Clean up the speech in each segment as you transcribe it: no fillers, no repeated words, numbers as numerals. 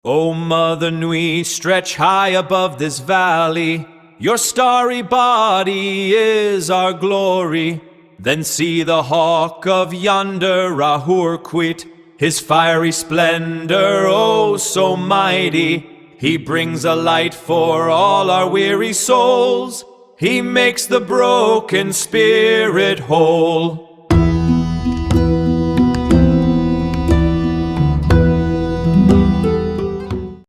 O Mother Nui, stretch high above this valley. Your starry body is our glory. Then see the hawk of yonder Rahur quit, his fiery splendor, oh so mighty. He brings a light for all our weary souls. He makes the broken spirit whole.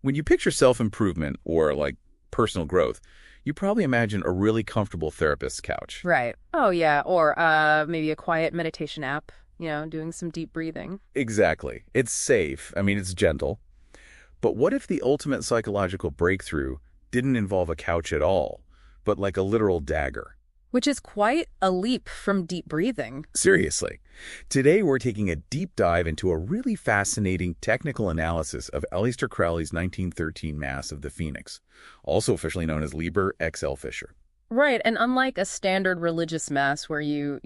When you picture self-improvement or, like, personal growth, you probably imagine a really comfortable therapist's couch. Right. Oh, yeah. Or maybe a quiet meditation app, doing some deep breathing. Exactly. It's safe. I mean, it's gentle. But what if the ultimate psychological breakthrough didn't involve a couch at all, but like a literal dagger? Which is quite a leap from deep breathing. Seriously. Today we're taking a deep dive into a really fascinating technical analysis of Aleister Crowley's 1913 Mass of the Phoenix, also officially known as Liber XL Fisher. Right, and unlike a standard religious mass where you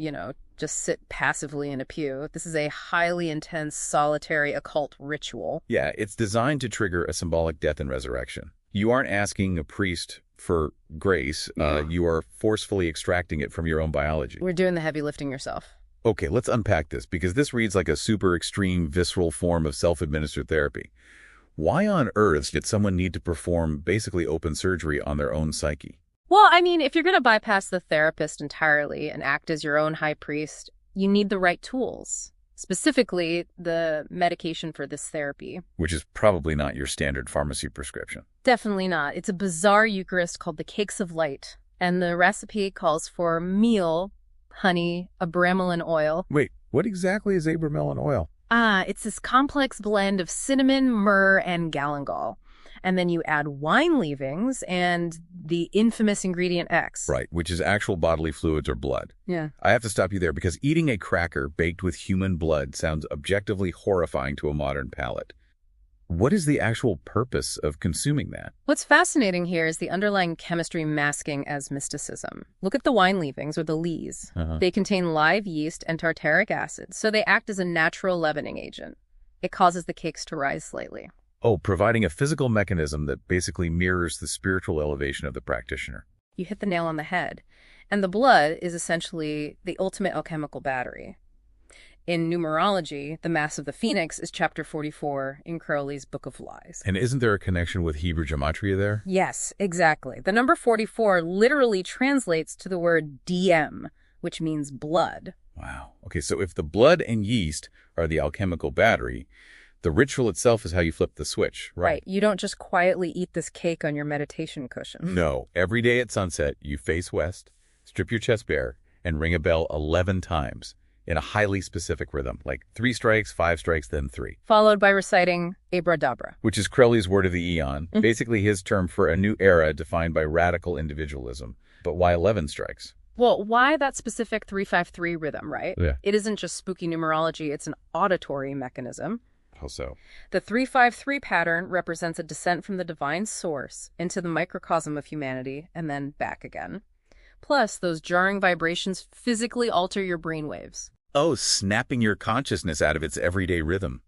just sit passively in a pew, this is a highly intense, solitary, occult ritual. Yeah, it's designed to trigger a symbolic death and resurrection. You aren't asking a priest for grace. You are forcefully extracting it from your own biology. We're doing the heavy lifting yourself. Okay, let's unpack this, because this reads like a super extreme, visceral form of self-administered therapy. Why on earth did someone need to perform basically open surgery on their own psyche? Well, I mean, if you're going to bypass the therapist entirely and act as your own high priest, you need the right tools. Specifically, the medication for this therapy. Which is probably not your standard pharmacy prescription. Definitely not. It's a bizarre Eucharist called the Cakes of Light, and the recipe calls for meal, honey, abramelin oil. Wait, what exactly is abramelin oil? It's this complex blend of cinnamon, myrrh, and galangal. And then you add wine leavings and the infamous ingredient X. Right, which is actual bodily fluids or blood. Yeah. I have to stop you there, because eating a cracker baked with human blood sounds objectively horrifying to a modern palate. What is the actual purpose of consuming that? What's fascinating here is the underlying chemistry masking as mysticism. Look at the wine leavings, or the lees. They contain live yeast and tartaric acid, so they act as a natural leavening agent. It causes the cakes to rise slightly. Oh, providing a physical mechanism that basically mirrors the spiritual elevation of the practitioner. You hit the nail on the head. And the blood is essentially the ultimate alchemical battery. In numerology, the Mass of the Phoenix is chapter 44 in Crowley's Book of Lies. And isn't there a connection with Hebrew gematria there? Yes, exactly. The number 44 literally translates to the word DM, which means blood. Wow. Okay, so if the blood and yeast are the alchemical battery, the ritual itself is how you flip the switch, right? Right. You don't just quietly eat this cake on your meditation cushion. No. Every day at sunset, you face west, strip your chest bare, and ring a bell 11 times in a highly specific rhythm, like 3 strikes, 5 strikes, then 3. Followed by reciting Abradabra. Which is Crowley's word of the eon, basically his term for a new era defined by radical individualism. But why 11 strikes? Well, why that specific 3-5-3 rhythm, right? Yeah. It isn't just spooky numerology, it's an auditory mechanism. How so? The 3-5-3 pattern represents a descent from the divine source into the microcosm of humanity and then back again. Plus, those jarring vibrations physically alter your brainwaves. Oh, snapping your consciousness out of its everyday rhythm.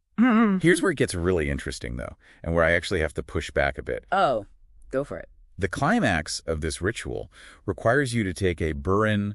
Here's where it gets really interesting, though, and where I actually have to push back a bit. Oh, go for it. The climax of this ritual requires you to take a burin,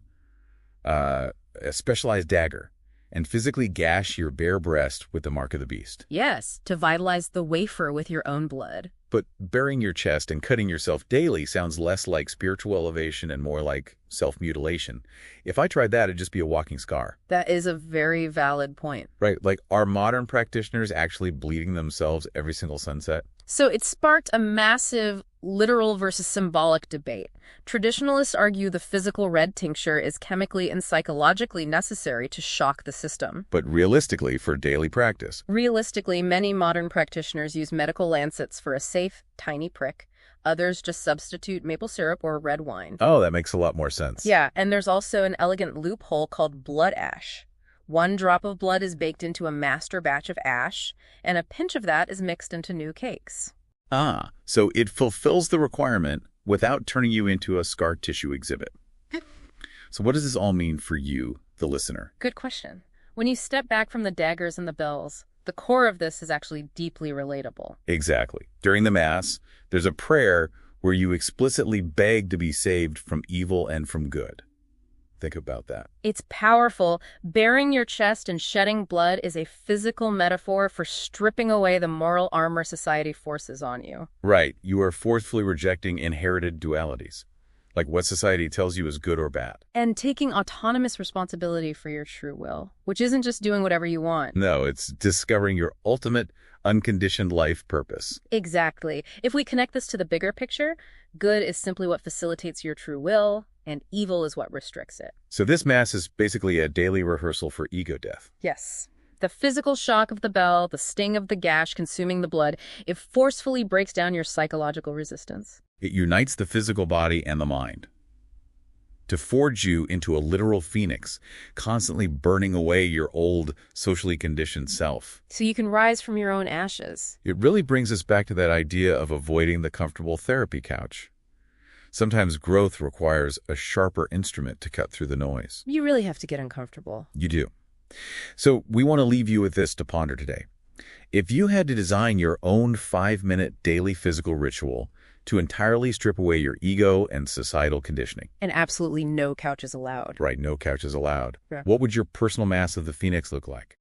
a specialized dagger, and physically gash your bare breast with the mark of the beast. Yes, to vitalize the wafer with your own blood. But burying your chest and cutting yourself daily sounds less like spiritual elevation and more like self-mutilation. If I tried that, it'd just be a walking scar. That is a very valid point. Right, like, are modern practitioners actually bleeding themselves every single sunset? So it sparked a massive literal versus symbolic debate. Traditionalists argue the physical red tincture is chemically and psychologically necessary to shock the system. But realistically, for daily practice. Realistically, many modern practitioners use medical lancets for a safe, tiny prick. Others just substitute maple syrup or red wine. Oh, that makes a lot more sense. Yeah, and there's also an elegant loophole called blood ash. 1 drop of blood is baked into a master batch of ash, and a pinch of that is mixed into new cakes. Ah, so it fulfills the requirement without turning you into a scar tissue exhibit. So what does this all mean for you, the listener? Good question. When you step back from the daggers and the bells, the core of this is actually deeply relatable. Exactly. During the Mass, there's a prayer where you explicitly beg to be saved from evil and from good. Think about that. It's powerful. Bearing your chest and shedding blood is a physical metaphor for stripping away the moral armor society forces on you. Right. You are forcefully rejecting inherited dualities, like what society tells you is good or bad. And taking autonomous responsibility for your true will, which isn't just doing whatever you want. No, it's discovering your ultimate, unconditioned life purpose. Exactly. If we connect this to the bigger picture, good is simply what facilitates your true will, and evil is what restricts it. So this Mass is basically a daily rehearsal for ego death. Yes. The physical shock of the bell, the sting of the gash consuming the blood, it forcefully breaks down your psychological resistance. It unites the physical body and the mind to forge you into a literal phoenix, constantly burning away your old, socially conditioned self. So you can rise from your own ashes. It really brings us back to that idea of avoiding the comfortable therapy couch. Sometimes growth requires a sharper instrument to cut through the noise. You really have to get uncomfortable. You do. So we want to leave you with this to ponder today. If you had to design your own 5-minute daily physical ritual to entirely strip away your ego and societal conditioning. And absolutely no couches allowed. Right, no couches allowed. Yeah. What would your personal Mass of the Phoenix look like?